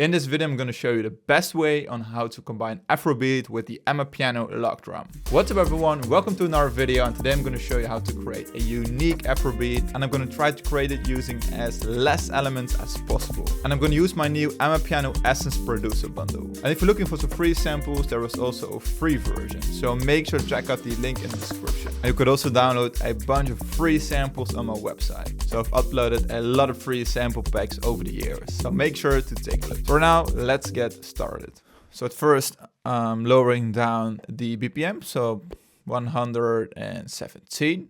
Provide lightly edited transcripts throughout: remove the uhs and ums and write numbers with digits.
In this video, I'm going to show you the best way on how to combine Afrobeat with the Amapiano log drum. What's up everyone, welcome to another video, and today I'm going to show you how to create a unique Afrobeat, and I'm going to try to create it using as less elements as possible. And I'm going to use my new Amapiano Essence Producer bundle. And if you're looking for some free samples, there is also a free version, so make sure to check out the link in the description. And you could also download a bunch of free samples on my website. So I've uploaded a lot of free sample packs over the years, so make sure to take a look. For now, let's get started. So at first, I'm lowering down the BPM, so 117.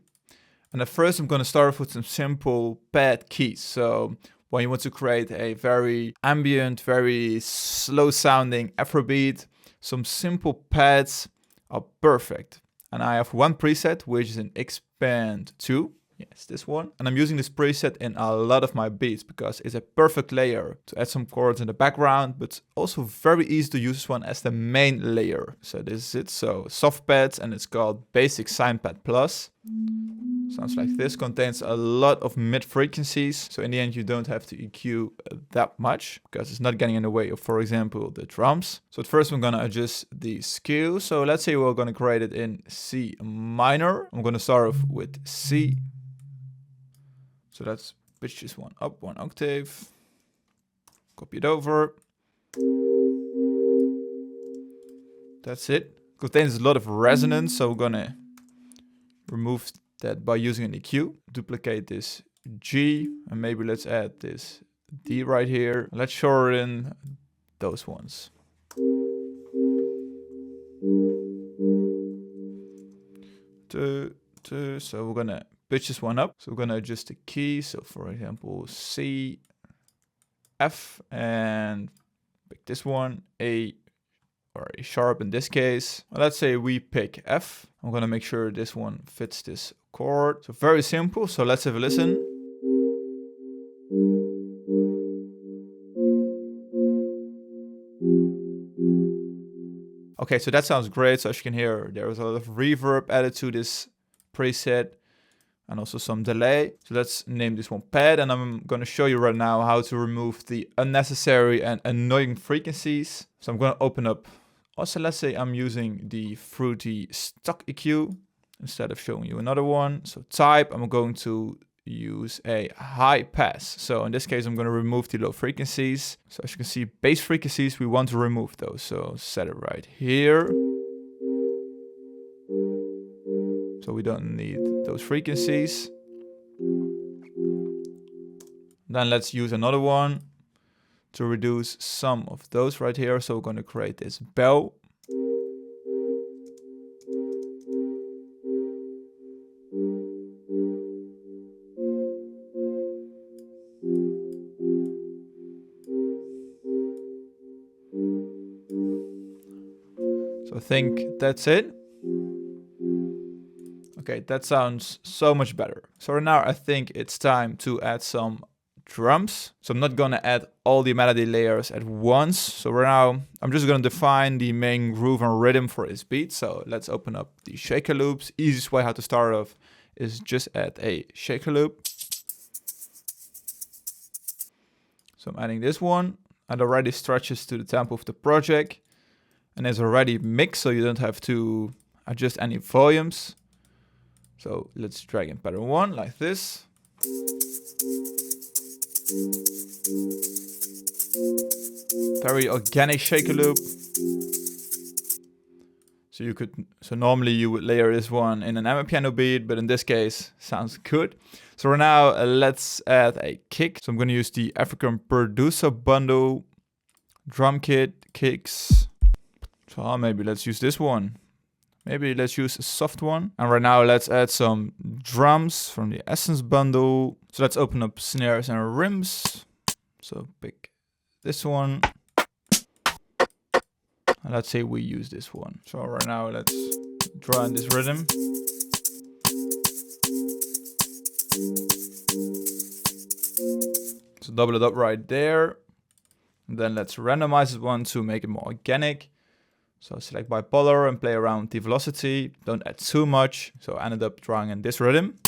And at first, I'm going to start off with some simple pad keys. So when you want to create a very ambient, very slow sounding Afrobeat, some simple pads are perfect. And I have one preset, which is an Expand 2. Yes, this one. And I'm using this preset in a lot of my beats because it's a perfect layer to add some chords in the background, but also very easy to use this one as the main layer. So this is it. So soft pads, and it's called Basic Sine Pad Plus. Sounds like this. Contains a lot of mid frequencies. So in the end, you don't have to EQ that much because it's not getting in the way of, for example, the drums. So at first, I'm going to adjust the scale. So let's say we're going to create it in C minor. I'm going to start off with C. So let's pitch this one up 1 octave, copy it over. That's it. Contains a lot of resonance, so we're gonna remove that by using an EQ. Duplicate this G, and maybe let's add this D right here. Let's shorten those ones. So we're gonna pitch this one up. So we're gonna adjust the key. So for example, C, F, and pick this one, A, or A sharp in this case. Well, let's say we pick F. I'm gonna make sure this one fits this chord. So very simple. So let's have a listen. Okay, so that sounds great. So as you can hear, there is a lot of reverb added to this preset and also some delay. So let's name this one pad, and I'm going to show you right now how to remove the unnecessary and annoying frequencies. So I'm going to open up, also let's say I'm using the fruity stock EQ instead of showing you another one. So type, I'm going to use a high pass. So in this case, I'm going to remove the low frequencies. So as you can see, bass frequencies, we want to remove those. So set it right here. So we don't need those frequencies. Then let's use another one to reduce some of those right here. So we're going to create this bell. So I think that's it. Okay, that sounds so much better. So right now I think it's time to add some drums. So I'm not gonna add all the melody layers at once. So right now I'm just gonna define the main groove and rhythm for this beat. So let's open up the shaker loops. Easiest way how to start off is just add a shaker loop. So I'm adding this one. It already stretches to the tempo of the project and it's already mixed, so you don't have to adjust any volumes. So let's drag in pattern 1 like this. Very organic shaker loop. So normally you would layer this one in an Amapiano beat, but in this case, sounds good. So right now let's add a kick. So I'm going to use the African Producer bundle, drum kit, kicks. So maybe let's use this one. Maybe let's use a soft one. And right now let's add some drums from the Essence bundle. So let's open up snares and rims. So pick this one. And let's say we use this one. So right now let's draw in this rhythm. So double it up right there. And then let's randomize this one to make it more organic. So select bipolar and play around with the velocity. Don't add too much. So I ended up drawing in this rhythm.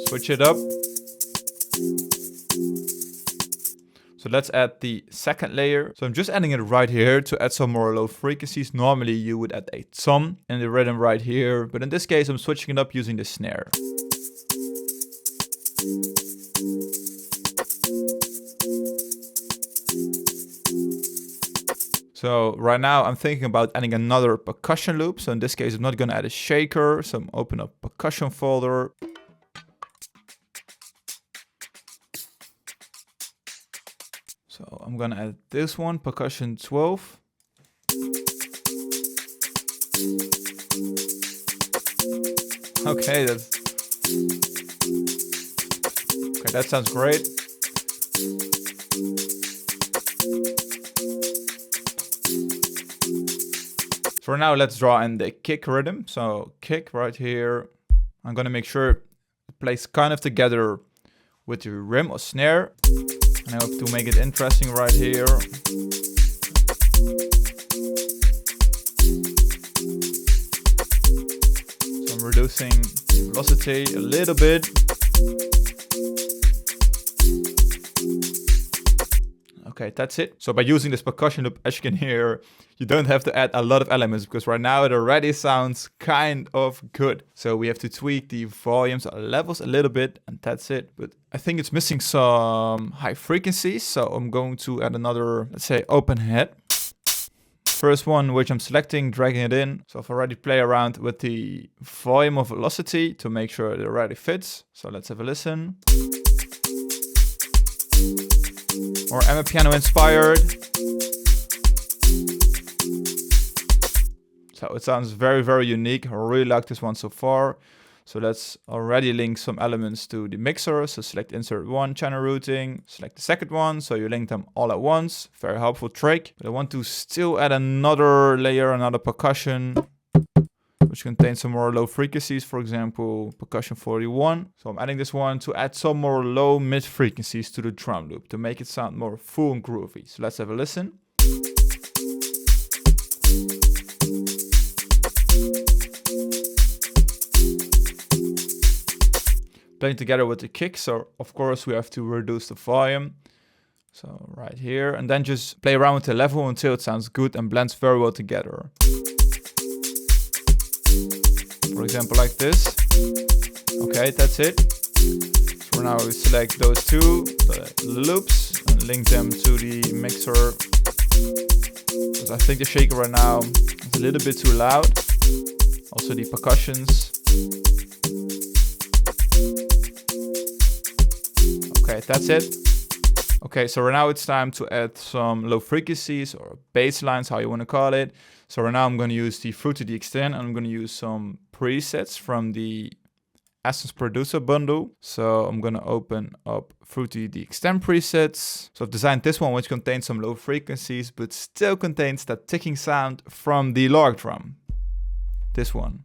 Switch it up. So let's add the second layer. So I'm just adding it right here to add some more low frequencies. Normally you would add a tom in the rhythm right here, but in this case I'm switching it up using the snare. So right now I'm thinking about adding another percussion loop. So in this case, I'm not gonna add a shaker. So I'm open up percussion folder. So I'm gonna add this one, percussion 12. Okay, that sounds great. For now, let's draw in the kick rhythm. So kick right here. I'm gonna make sure it plays kind of together with the rim or snare. And I hope to make it interesting right here. So I'm reducing the velocity a little bit. Okay, that's it. So by using this percussion loop, as you can hear, you don't have to add a lot of elements because right now it already sounds kind of good. So we have to tweak the volumes or levels a little bit and that's it. But I think it's missing some high frequencies. So I'm going to add another, let's say, open head. First one, which I'm selecting, dragging it in. So I've already played around with the volume or velocity to make sure it already fits. So let's have a listen. Or Amapiano inspired. So it sounds very, very unique. I really like this one so far. So let's already link some elements to the mixer. So select insert one, channel routing, select the second one. So you link them all at once. Very helpful trick. But I want to still add another layer, another percussion, which contains some more low frequencies, for example, percussion 41. So I'm adding this one to add some more low mid frequencies to the drum loop to make it sound more full and groovy. So let's have a listen. Playing together with the kick, so of course we have to reduce the volume. So right here, and then just play around with the level until it sounds good and blends very well together. For example, like this. Okay, that's it. So now we select those two, the loops, and link them to the mixer. Because I think the shaker right now is a little bit too loud. Also the percussions. Okay, that's it. Okay, so right now it's time to add some low frequencies or bass lines, how you want to call it. So right now I'm going to use the Fruity the Extend and I'm going to use some presets from the Essence Producer bundle. So I'm going to open up Fruity the Extend presets. So I've designed this one which contains some low frequencies but still contains that ticking sound from the log drum. This one.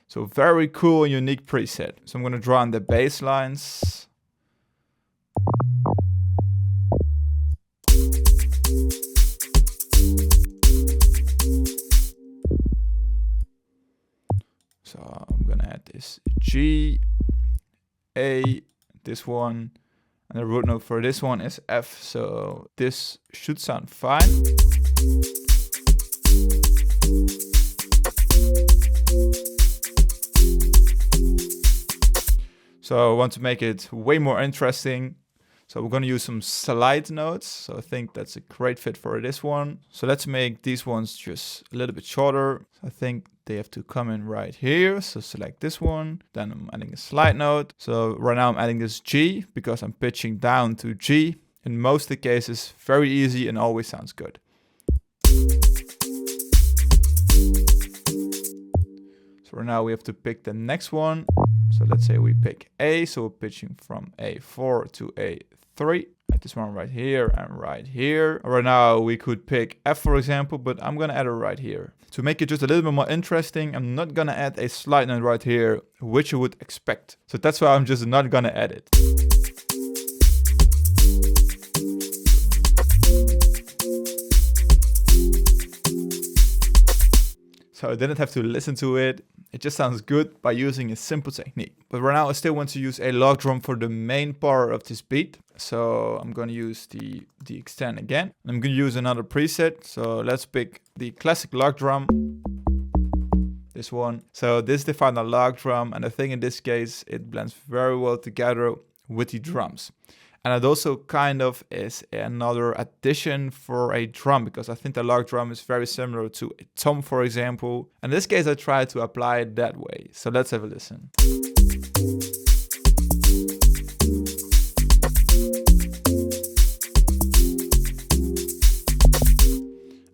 So very cool and unique preset. So I'm going to draw in the bass lines. So I'm gonna add this G, A, this one, and the root note for this one is F. So this should sound fine. So I want to make it way more interesting. So we're going to use some slide notes. So I think that's a great fit for this one. So let's make these ones just a little bit shorter. I think they have to come in right here. So select this one. Then I'm adding a slide note. So right now I'm adding this G because I'm pitching down to G. In most of the cases, very easy and always sounds good. So right now we have to pick the next one. So let's say we pick A. So we're pitching from A4 to A3. Add this one right here and right here. Right now we could pick F, for example, but I'm going to add it right here. To make it just a little bit more interesting, I'm not going to add a slide note right here, which you would expect. So that's why I'm just not going to add it. So I didn't have to listen to it. It just sounds good by using a simple technique. But right now I still want to use a log drum for the main part of this beat. So I'm going to use the extend again. I'm going to use another preset. So let's pick the classic log drum. This one. So this is the final log drum. And I think in this case, it blends very well together with the drums. And it also kind of is another addition for a drum, because I think the log drum is very similar to a tom, for example. In this case, I try to apply it that way. So let's have a listen.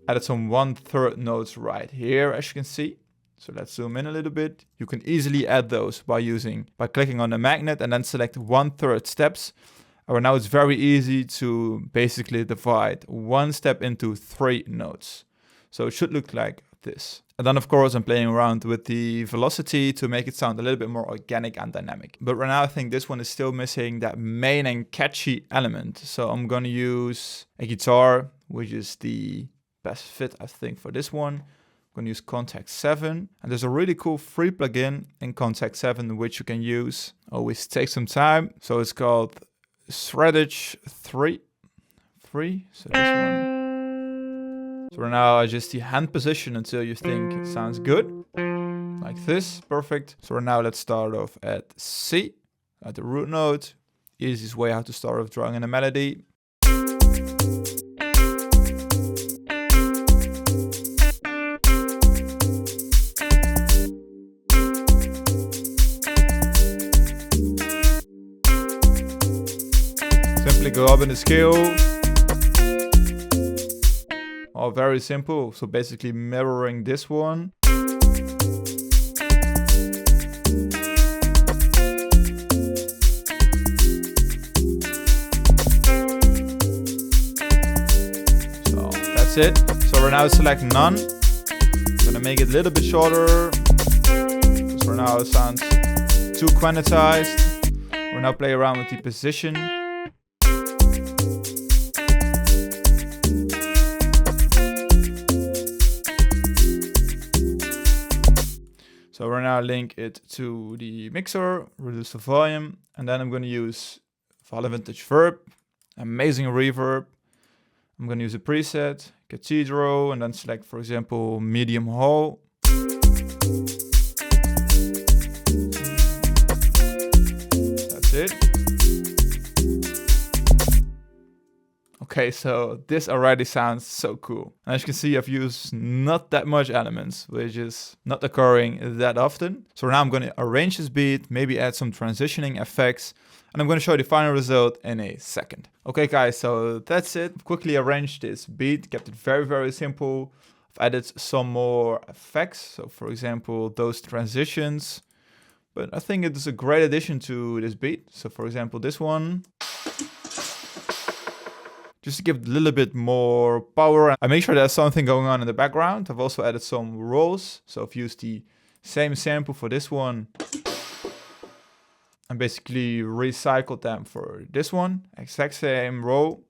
Added some 1/3 notes right here, as you can see. So let's zoom in a little bit. You can easily add those by clicking on the magnet and then select 1/3 steps. Right now it's very easy to basically divide one step into 3 notes. So it should look like this. And then of course I'm playing around with the velocity to make it sound a little bit more organic and dynamic. But right now I think this one is still missing that main and catchy element. So I'm gonna use a guitar, which is the best fit I think for this one. I'm gonna use Contact 7. And there's a really cool free plugin in Contact 7 which you can use. Always take some time. So it's called Shreddage 3. So this one. So now adjust the hand position until you think it sounds good. Like this, perfect. So now let's start off at C, at the root note. Easiest way how to start off drawing in a melody. Simply go up in the scale. All very simple. So basically mirroring this one. So that's it. So right now select none. I'm gonna make it a little bit shorter. Because for now it sounds too quantized. We're now play around with the position. So right now link it to the mixer, reduce the volume, and then I'm going to use Volume Vintage Verb, amazing reverb. I'm going to use a preset, Cathedral, and then select, for example, medium hall. That's it. Okay, so this already sounds so cool. And as you can see, I've used not that much elements, which is not occurring that often. So now I'm going to arrange this beat, maybe add some transitioning effects, and I'm going to show you the final result in a second. Okay guys, so that's it. I've quickly arranged this beat, kept it very, very simple. I've added some more effects. So for example, those transitions. But I think it is a great addition to this beat. So for example, this one. Just to give it a little bit more power. I make sure there's something going on in the background. I've also added some rolls. So I've used the same sample for this one. And basically recycled them for this one. Exact same roll.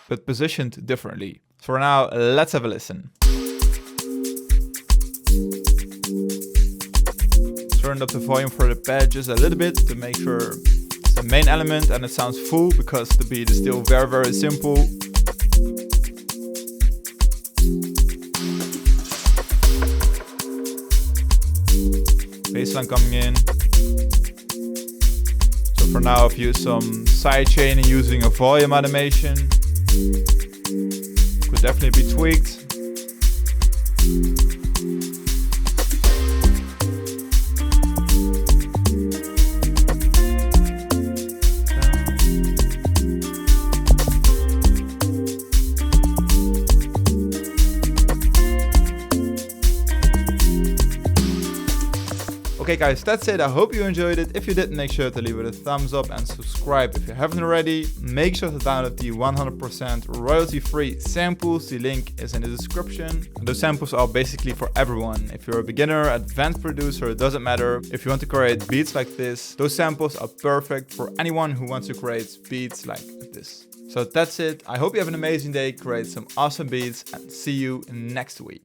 But positioned differently. So for now, let's have a listen. Turned up the volume for the pad just a little bit to make sure the main element and it sounds full because the beat is still very, very simple. Bassline coming in. So for now I've used some side chaining using a volume automation. Could definitely be tweaked. Okay guys, that's it. I hope you enjoyed it. If you did, make sure to leave it a thumbs up and subscribe if you haven't already. Make sure to download the 100% royalty-free samples. The link is in the description. And those samples are basically for everyone. If you're a beginner, advanced producer, it doesn't matter. If you want to create beats like this, those samples are perfect for anyone who wants to create beats like this. So that's it. I hope you have an amazing day, create some awesome beats, and see you next week.